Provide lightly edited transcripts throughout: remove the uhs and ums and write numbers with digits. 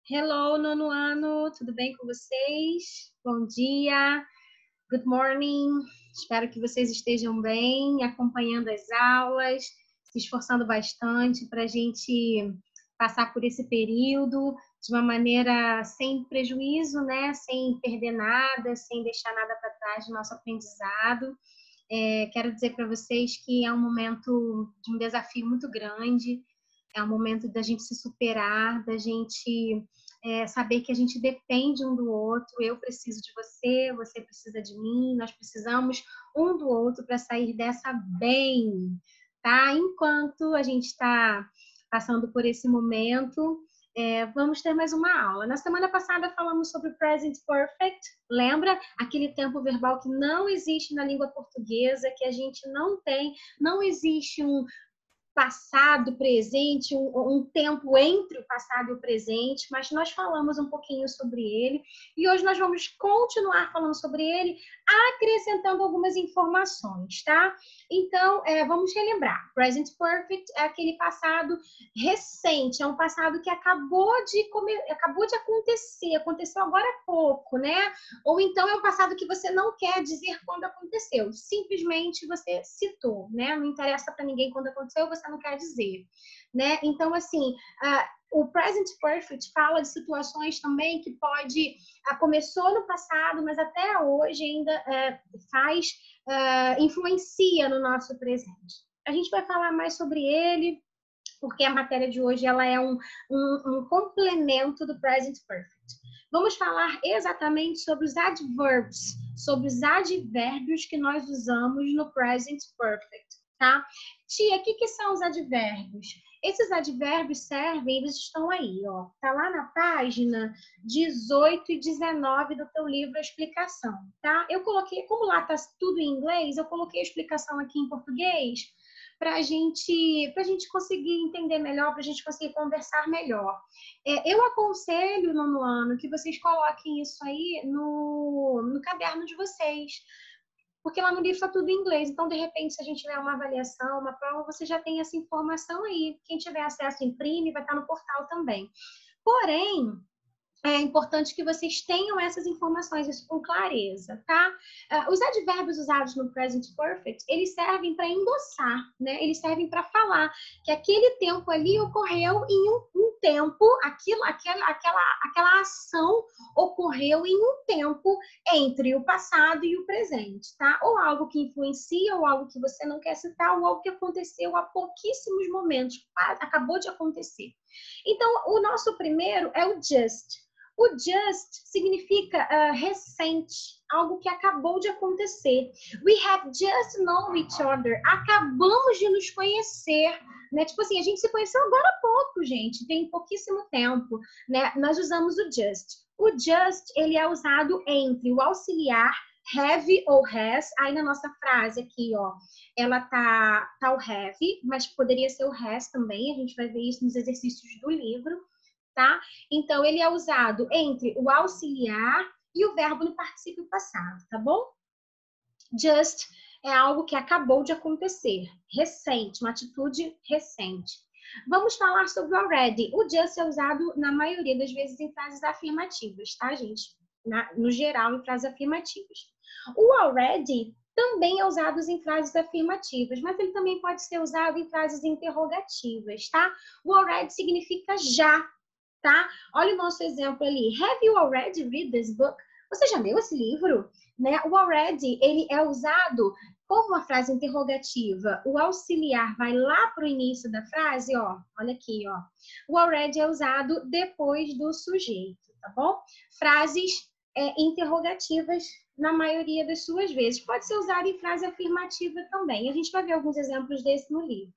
Hello, nono ano, tudo bem com vocês? Bom dia, good morning. Espero que vocês estejam bem, acompanhando as aulas, se esforçando bastante para a gente passar por esse período de uma maneira sem prejuízo, né? Sem perder nada, sem deixar nada para trás do nosso aprendizado. Quero dizer para vocês que é um momento de um desafio muito grande, é um momento da gente se superar, da gente saber que a gente depende um do outro. Eu preciso de você, você precisa de mim, nós precisamos um do outro para sair dessa bem, tá? Enquanto a gente está passando por esse momento, vamos ter mais uma aula. Na semana passada falamos sobre Present Perfect. Lembra? Aquele tempo verbal que não existe na língua portuguesa, que a gente não tem, não existe um passado, presente, um tempo entre o passado e o presente, mas nós falamos um pouquinho sobre ele e hoje nós vamos continuar falando sobre ele, acrescentando algumas informações, tá? Então, vamos relembrar. Present Perfect é aquele passado recente, é um passado que acabou de acontecer, aconteceu agora há pouco, né? Ou então é um passado que você não quer dizer quando aconteceu, simplesmente você citou, né? Não interessa para ninguém quando aconteceu, você não quer dizer, né? Então, assim, o Present Perfect fala de situações também que começou no passado, mas até hoje ainda influencia no nosso presente. A gente vai falar mais sobre ele, porque a matéria de hoje ela é um complemento do Present Perfect. Vamos falar exatamente sobre os adverbs, sobre os advérbios que nós usamos no Present Perfect, tá? Tia, o que são os advérbios? Esses advérbios servem, eles estão aí, ó. Tá lá na página 18 e 19 do teu livro, a explicação, tá? Eu coloquei, como lá tá tudo em inglês, eu coloquei a explicação aqui em português, para a gente conseguir entender melhor, para a gente conseguir conversar melhor. Eu aconselho, nono ano, que vocês coloquem isso aí no caderno de vocês, porque lá no livro está tudo em inglês, então, de repente, se a gente tiver uma avaliação, uma prova, você já tem essa informação aí. Quem tiver acesso, imprime, vai estar no portal também. Porém, é importante que vocês tenham essas informações, isso com clareza, tá? Os advérbios usados no Present Perfect, eles servem para endossar, né? Eles servem para falar que aquele tempo ali ocorreu em um tempo, aquela ação ocorreu em um tempo entre o passado e o presente, tá? Ou algo que influencia, ou algo que você não quer citar, ou algo que aconteceu há pouquíssimos momentos, acabou de acontecer. Então, o nosso primeiro é o just. O just significa recente, algo que acabou de acontecer. We have just known each other. Acabamos de nos conhecer, né? Tipo assim, a gente se conheceu agora há pouco, gente. Tem pouquíssimo tempo, né? Nós usamos o just. O just, ele é usado entre o auxiliar have ou has. Aí na nossa frase aqui, ó, ela tá o have, mas poderia ser o has também. A gente vai ver isso nos exercícios do livro. Tá? Então, ele é usado entre o auxiliar e o verbo no particípio passado, tá bom? Just é algo que acabou de acontecer, recente, uma atitude recente. Vamos falar sobre o already. O just é usado, na maioria das vezes, em frases afirmativas, tá, gente? No geral, em frases afirmativas. O already também é usado em frases afirmativas, mas ele também pode ser usado em frases interrogativas, tá? O already significa já, tá? Olha o nosso exemplo ali. Have you already read this book? Você já leu esse livro? Né? O already, ele é usado como uma frase interrogativa. O auxiliar vai lá para o início da frase, ó. Olha aqui, ó. O already é usado depois do sujeito, tá bom? Frases interrogativas na maioria das suas vezes. Pode ser usado em frase afirmativa também. A gente vai ver alguns exemplos desse no livro.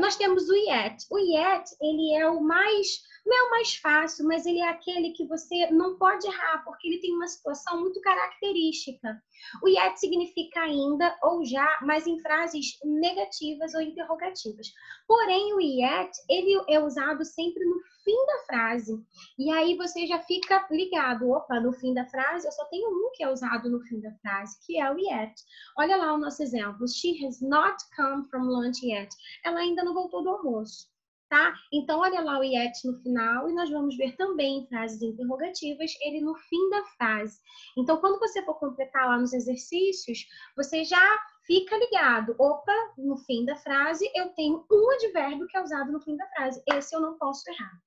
Nós temos o yet. O yet, ele é o mais, não é o mais fácil, mas ele é aquele que você não pode errar, porque ele tem uma situação muito característica. O yet significa ainda ou já, mas em frases negativas ou interrogativas. Porém, o yet, ele é usado sempre no fim da frase. E aí você já fica ligado. Opa, no fim da frase, eu só tenho um que é usado no fim da frase, que é o yet. Olha lá o nosso exemplo. She has not come from lunch yet. Ela ainda não voltou do almoço. tá? Então, olha lá o yet no final e nós vamos ver também em frases interrogativas ele no fim da frase. Então, quando você for completar lá nos exercícios, você já fica ligado. Opa, no fim da frase eu tenho um advérbio que é usado no fim da frase. Esse eu não posso errar.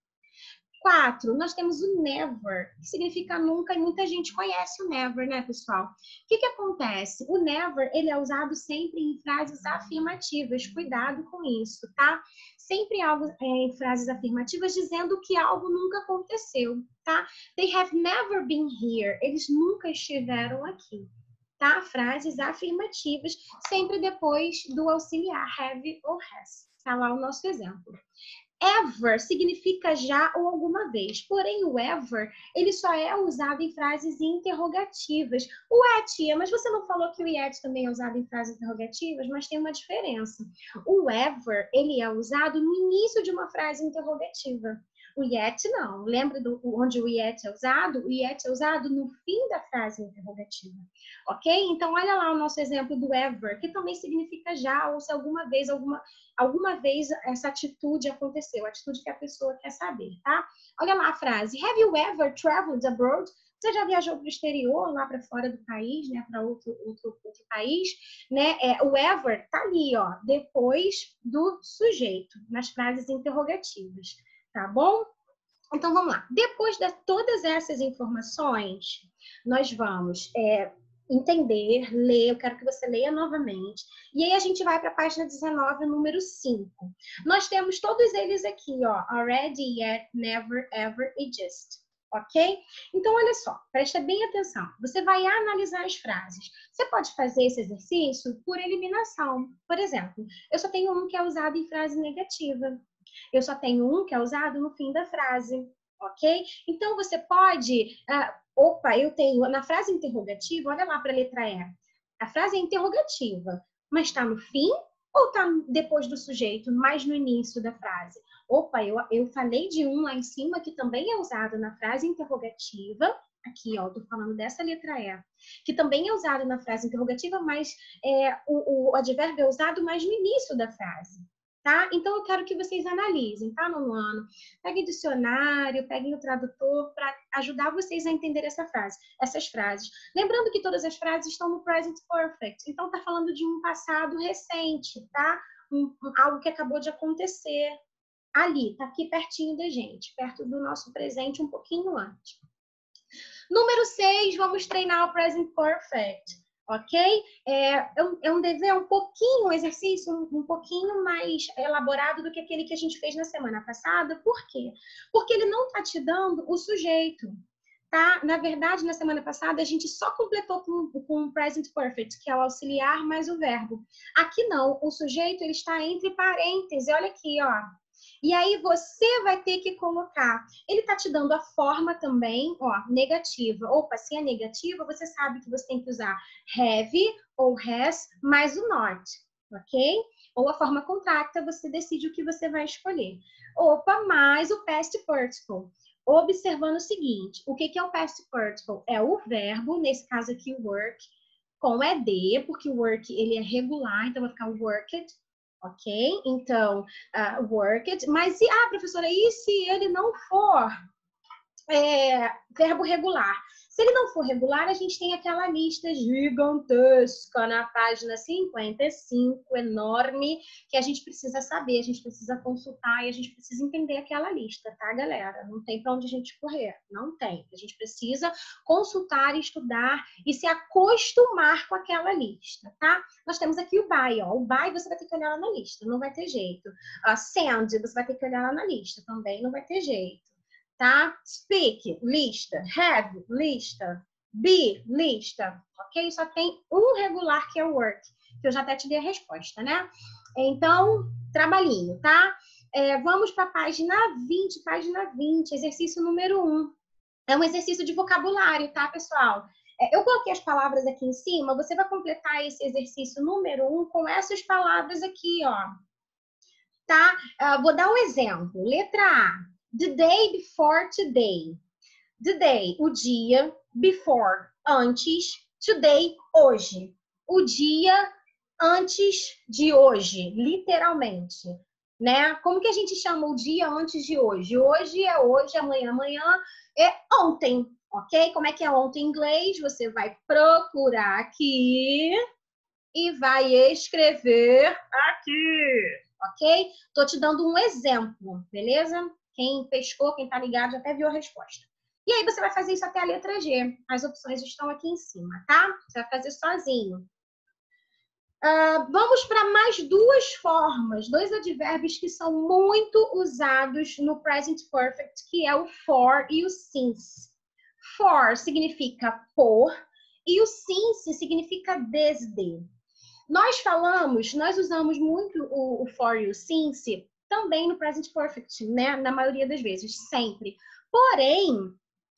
4, nós temos o never, que significa nunca, e muita gente conhece o never, né, pessoal? O que acontece? O never, ele é usado sempre em frases afirmativas, cuidado com isso, tá? Sempre algo em frases afirmativas dizendo que algo nunca aconteceu, tá? They have never been here, eles nunca estiveram aqui, tá? Frases afirmativas, sempre depois do auxiliar have ou has. Tá lá o nosso exemplo. Ever significa já ou alguma vez, porém o ever, ele só é usado em frases interrogativas. Ué, tia, mas você não falou que o yet também é usado em frases interrogativas? Mas tem uma diferença. O ever, ele é usado no início de uma frase interrogativa. O yet não. Lembra onde o yet é usado? O yet é usado no fim da frase interrogativa. Ok? Então, olha lá o nosso exemplo do ever, que também significa já, ou se alguma vez essa atitude aconteceu, a atitude que a pessoa quer saber, tá? Olha lá a frase. Have you ever traveled abroad? Você já viajou para o exterior, lá para fora do país, né? Para outro país, né? O ever tá ali, ó, depois do sujeito, nas frases interrogativas, tá bom? Então, vamos lá. Depois de todas essas informações, nós vamos entender, ler, eu quero que você leia novamente. E aí a gente vai para a página 19, número 5. Nós temos todos eles aqui, ó. Already, yet, never, ever e just. Ok? Então, olha só, presta bem atenção. Você vai analisar as frases. Você pode fazer esse exercício por eliminação. Por exemplo, eu só tenho um que é usado em frase negativa. Eu só tenho um que é usado no fim da frase, ok? Então, você pode... eu tenho... Na frase interrogativa, olha lá para a letra E. A frase é interrogativa, mas está no fim ou está depois do sujeito, mais no início da frase? Opa, eu falei de um lá em cima que também é usado na frase interrogativa. Aqui, ó, tô falando dessa letra E, que também é usado na frase interrogativa, mas o advérbio é usado mais no início da frase. Tá? Então, eu quero que vocês analisem, tá, nono ano? Peguem o dicionário, peguem o tradutor para ajudar vocês a entender essas frases. Lembrando que todas as frases estão no present perfect. Então, tá falando de um passado recente, tá? Algo que acabou de acontecer ali, tá aqui pertinho da gente, perto do nosso presente, um pouquinho antes. Número 6, vamos treinar o present perfect. Ok? É um dever um exercício um pouquinho mais elaborado do que aquele que a gente fez na semana passada. Por quê? Porque ele não está te dando o sujeito, tá? Na verdade, na semana passada, a gente só completou com o present perfect, que é o auxiliar mais o verbo. Aqui não, o sujeito ele está entre parênteses. Olha aqui, ó. E aí você vai ter que colocar. Ele tá te dando a forma também, ó, negativa. Opa, se é negativa, você sabe que você tem que usar have ou has mais o not, ok? Ou a forma contracta, você decide o que você vai escolher. Opa, mais o past participle. Observando o seguinte, o que é o past participle? É o verbo, nesse caso aqui o work, com ED, porque o work ele é regular, então vai ficar worked. Ok? Então, work it. Mas, professora, e se ele não for verbo regular? Se ele não for regular, a gente tem aquela lista gigantesca na página 55, enorme, que a gente precisa saber, a gente precisa consultar e a gente precisa entender aquela lista, tá, galera? Não tem para onde a gente correr, não tem. A gente precisa consultar, estudar e se acostumar com aquela lista, tá? Nós temos aqui o by, ó. O by você vai ter que olhar lá na lista, não vai ter jeito. Send, você vai ter que olhar lá na lista, também não vai ter jeito. Tá? Speak, lista. Have, lista. Be, lista. Ok? Só tem um regular que é o work, que eu já até te dei a resposta, né? Então, trabalhinho, tá? Vamos para a página 20, exercício número 1. É um exercício de vocabulário, tá, pessoal? Eu coloquei as palavras aqui em cima, você vai completar esse exercício número 1 com essas palavras aqui, ó. Tá? Vou dar um exemplo. Letra A. The day before today. The day, o dia. Before, antes. Today, hoje. O dia antes de hoje, literalmente. né? Como que a gente chama o dia antes de hoje? Hoje é hoje, amanhã, amanhã é ontem, ok? Como é que é ontem em inglês? Você vai procurar aqui e vai escrever aqui, ok? Tô te dando um exemplo, beleza? Quem pescou, quem tá ligado, já até viu a resposta. E aí você vai fazer isso até a letra G. As opções estão aqui em cima, tá? Você vai fazer sozinho. Vamos para mais duas formas, dois advérbios que são muito usados no present perfect, que é o for e o since. For significa por e o since significa desde. Nós usamos muito o for e o since também no present perfect, né? Na maioria das vezes, sempre. Porém,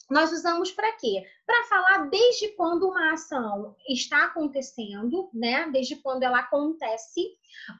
nós usamos para quê? Para falar desde quando uma ação está acontecendo, né? Desde quando ela acontece,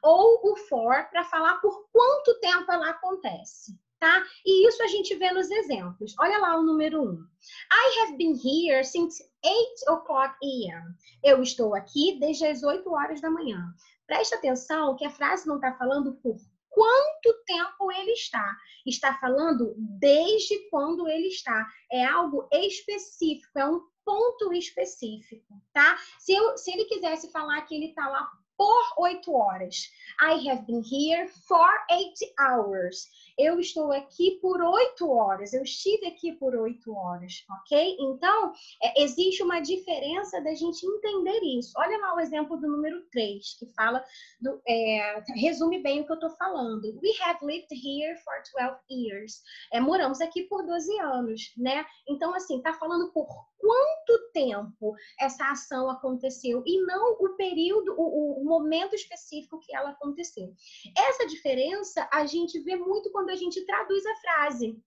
ou o for para falar por quanto tempo ela acontece, tá? E isso a gente vê nos exemplos. Olha lá o número 1. I have been here since 8 o'clock a.m. Eu estou aqui desde as 8 horas da manhã. Presta atenção que a frase não está falando por quanto tempo ele está. Está falando desde quando ele está. É algo específico, é um ponto específico, tá? Se ele quisesse falar que ele está lá por 8 horas. I have been here for 8 hours. Eu estou aqui por 8 horas. Eu estive aqui por 8 horas, ok? Então, existe uma diferença da gente entender isso. Olha lá o exemplo do número 3, que fala, resume bem o que eu estou falando. We have lived here for 12 years. Moramos aqui por 12 anos, né? Então, assim, tá falando por quanto tempo essa ação aconteceu e não o período, o momento específico que ela aconteceu. Essa diferença a gente vê muito quando a gente traduz a frase.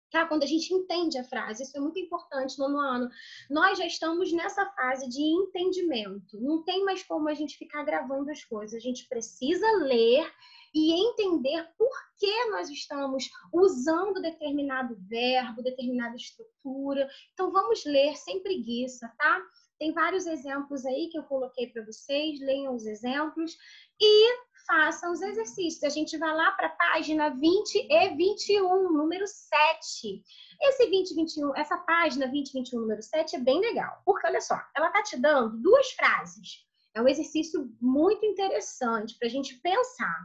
Tá? Quando a gente entende a frase, isso é muito importante no ano. Nós já estamos nessa fase de entendimento. Não tem mais como a gente ficar gravando as coisas. A gente precisa ler e entender por que nós estamos usando determinado verbo, determinada estrutura. Então, vamos ler sem preguiça, tá? Tem vários exemplos aí que eu coloquei para vocês. Leiam os exemplos e façam os exercícios. A gente vai lá para a página 20 e 21, número 7. Esse 20 e 21, essa página 20 e 21, número 7 é bem legal. Porque, olha só, ela está te dando duas frases. É um exercício muito interessante para a gente pensar.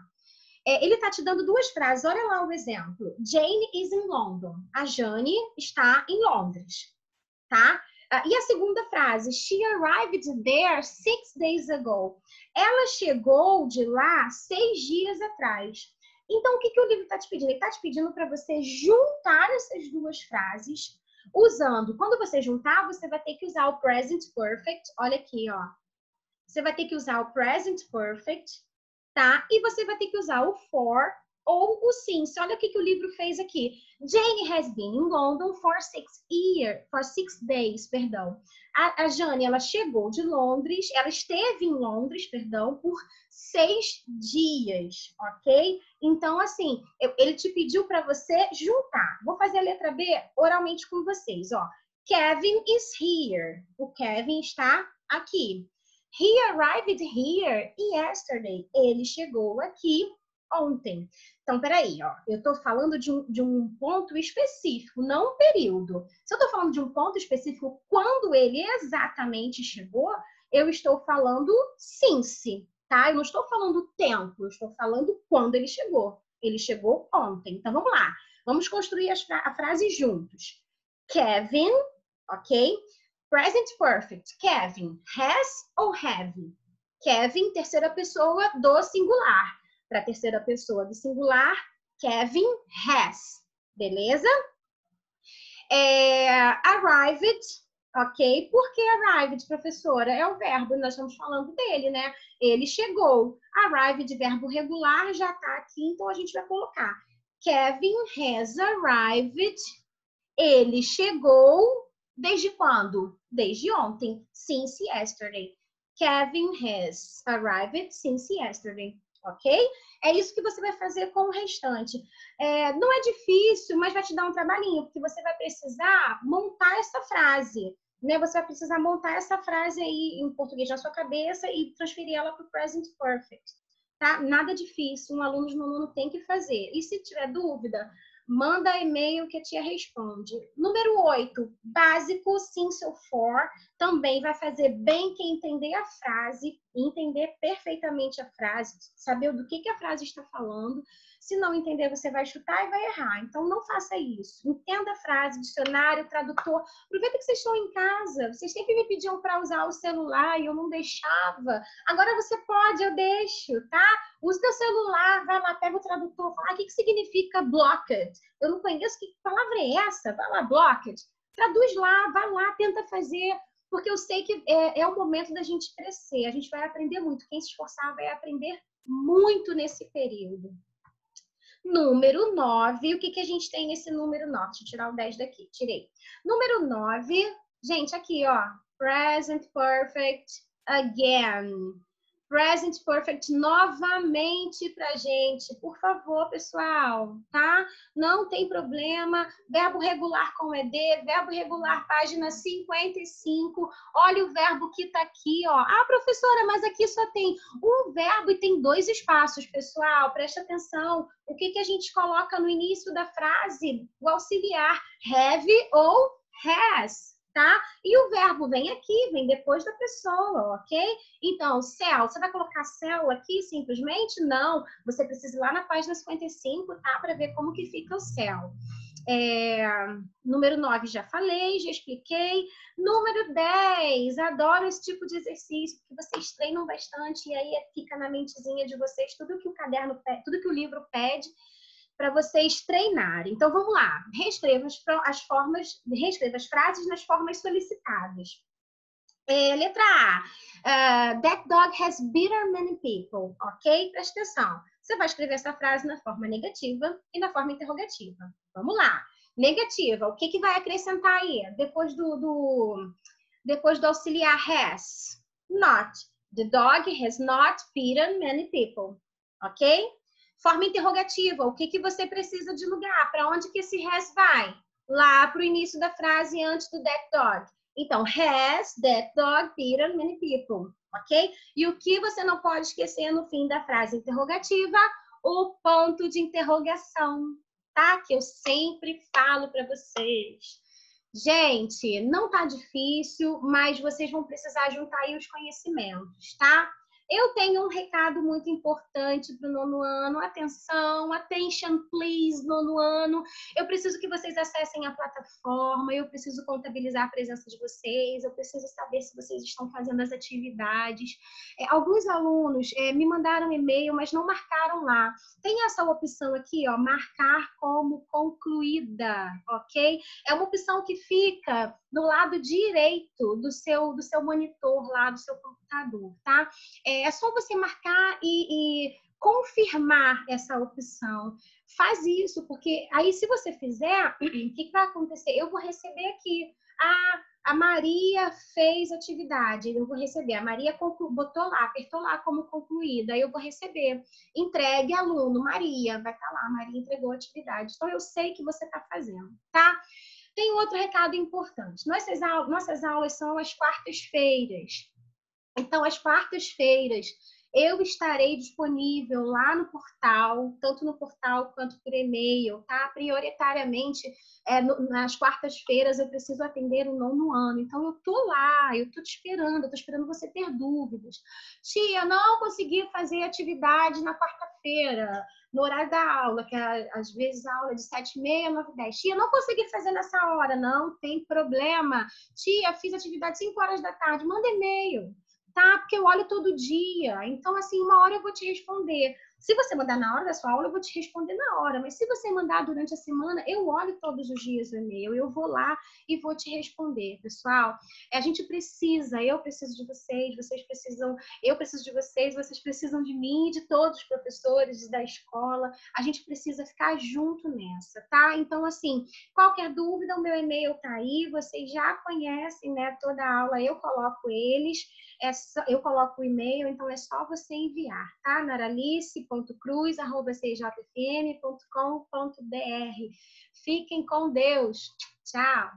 Ele está te dando duas frases. Olha lá o exemplo. Jane is in London. A Jane está em Londres, tá? E a segunda frase, she arrived there 6 days ago. Ela chegou de lá 6 dias atrás. Então, o que o livro está te pedindo? Ele está te pedindo para você juntar essas duas frases, usando. Quando você juntar, você vai ter que usar o present perfect. Olha aqui, ó. Você vai ter que usar o present perfect, tá? E você vai ter que usar o for ou o since. Olha o que o livro fez aqui. Jane has been in London for 6 days, perdão. A Jane, ela chegou de Londres, ela esteve em Londres, perdão, por 6 dias, ok? Então, assim, ele te pediu para você juntar. Vou fazer a letra B oralmente com vocês, ó. Kevin is here. O Kevin está aqui. He arrived here yesterday. Ele chegou aqui ontem. Então, peraí, ó. Eu tô falando de um ponto específico, não um período. Se eu tô falando de um ponto específico, quando ele exatamente chegou, eu estou falando since, tá? Eu não estou falando tempo, eu estou falando quando ele chegou. Ele chegou ontem. Então, vamos lá. Vamos construir a frase juntos. Kevin, ok? Present perfect. Kevin, has ou have? Kevin, terceira pessoa do singular. Para a terceira pessoa do singular, Kevin has. Beleza? Arrived, ok? Por que arrived, professora? É o verbo, nós estamos falando dele, né? Ele chegou. Arrived, verbo regular, já está aqui, então a gente vai colocar. Kevin has arrived. Ele chegou desde quando? Desde ontem. Since yesterday. Kevin has arrived since yesterday. Ok? É isso que você vai fazer com o restante. Não é difícil, mas vai te dar um trabalhinho, porque você vai precisar montar essa frase. Né? Você vai precisar montar essa frase aí em português na sua cabeça e transferir ela para o present perfect. tá? Nada difícil, um aluno de nono ano tem que fazer. E se tiver dúvida, manda e-mail que a tia responde. Número 8, básico, since ou for, também vai fazer bem quem entender a frase, entender perfeitamente a frase, saber do que a frase está falando. Se não entender, você vai chutar e vai errar. Então, não faça isso. Entenda a frase, dicionário, tradutor. Aproveita que vocês estão em casa. Vocês sempre me pediam para usar o celular e eu não deixava. Agora você pode, eu deixo, tá? Use teu celular, vai lá, pega o tradutor, fala, o que significa blocked? Eu não conheço, que palavra é essa? Vai lá, blocked. Traduz lá, vai lá, tenta fazer, porque eu sei que é o momento da gente crescer, a gente vai aprender muito. Quem se esforçar vai aprender muito nesse período. Número 9, o que a gente tem nesse número 9? Deixa eu tirar o 10 daqui, tirei. Número 9, gente, aqui, ó, present perfect again. Present perfect novamente pra gente, por favor, pessoal, tá? Não tem problema. Verbo regular com ED, verbo regular, página 55. Olha o verbo que tá aqui, ó. Ah, professora, mas aqui só tem um verbo e tem 2 espaços, pessoal. Preste atenção. O que a gente coloca no início da frase? O auxiliar have ou has. Tá? E o verbo vem aqui, vem depois da pessoa, ok? Então, cell, você vai colocar cell aqui simplesmente? Não, você precisa ir lá na página 55, tá? Para ver como que fica o cell. Número 9 já falei, já expliquei. Número 10, adoro esse tipo de exercício, porque vocês treinam bastante e aí fica na mentezinha de vocês tudo que o caderno pede, tudo que o livro pede, para vocês treinarem. Então, vamos lá. Reescreva as frases nas formas solicitadas. Letra A. That dog has bitten many people. Ok? Presta atenção. Você vai escrever essa frase na forma negativa e na forma interrogativa. Vamos lá. Negativa. O que vai acrescentar aí? Depois do auxiliar has. Not. The dog has not bitten many people. Ok? Forma interrogativa, o que você precisa de lugar? Para onde que esse has vai? Lá para o início da frase antes do that dog. Então, has that dog bitten many people, ok? E o que você não pode esquecer no fim da frase interrogativa? O ponto de interrogação, tá? Que eu sempre falo para vocês. Gente, não tá difícil, mas vocês vão precisar juntar aí os conhecimentos, tá? Eu tenho um recado muito importante para o nono ano. Atenção, attention please, nono ano. Eu preciso que vocês acessem a plataforma, eu preciso contabilizar a presença de vocês, eu preciso saber se vocês estão fazendo as atividades. Alguns alunos me mandaram e-mail, mas não marcaram lá. Tem essa opção aqui, ó, marcar como concluída, ok? É uma opção que fica do lado direito do seu monitor lá, do seu computador, tá? É só você marcar e confirmar essa opção. Faz isso, porque aí se você fizer, o que vai acontecer? Eu vou receber aqui. A Maria fez atividade, eu vou receber. A Maria botou lá, apertou lá como concluída, aí eu vou receber. Entregue aluno, Maria, vai estar lá, Maria entregou a atividade. Então eu sei que você está fazendo, tá? Tem outro recado importante. Nossas aulas são às quartas-feiras. Então, às quartas-feiras, eu estarei disponível lá no portal, tanto no portal quanto por e-mail, tá? Prioritariamente, nas quartas-feiras, eu preciso atender o nono ano. Então, eu tô lá, eu tô te esperando, eu tô esperando você ter dúvidas. Tia, não consegui fazer atividade na quarta-feira, no horário da aula, que às vezes a aula é de 7h30, 9h10. Tia, não consegui fazer nessa hora, não tem problema. Tia, fiz atividade 5 horas da tarde, manda e-mail. Tá? Porque eu olho todo dia. Então, assim, uma hora eu vou te responder. Se você mandar na hora da sua aula, eu vou te responder na hora. Mas se você mandar durante a semana, eu olho todos os dias o e-mail. Eu vou lá e vou te responder, pessoal. A gente precisa, eu preciso de vocês precisam, eu preciso de vocês precisam de mim, de todos os professores da escola. A gente precisa ficar junto nessa, tá? Então, assim, qualquer dúvida, o meu e-mail tá aí. Vocês já conhecem, né? Toda a aula eu coloco eles. Eu coloco o e-mail, então é só você enviar, tá? naralice.cruz@cjfm.com.br. Fiquem com Deus. Tchau!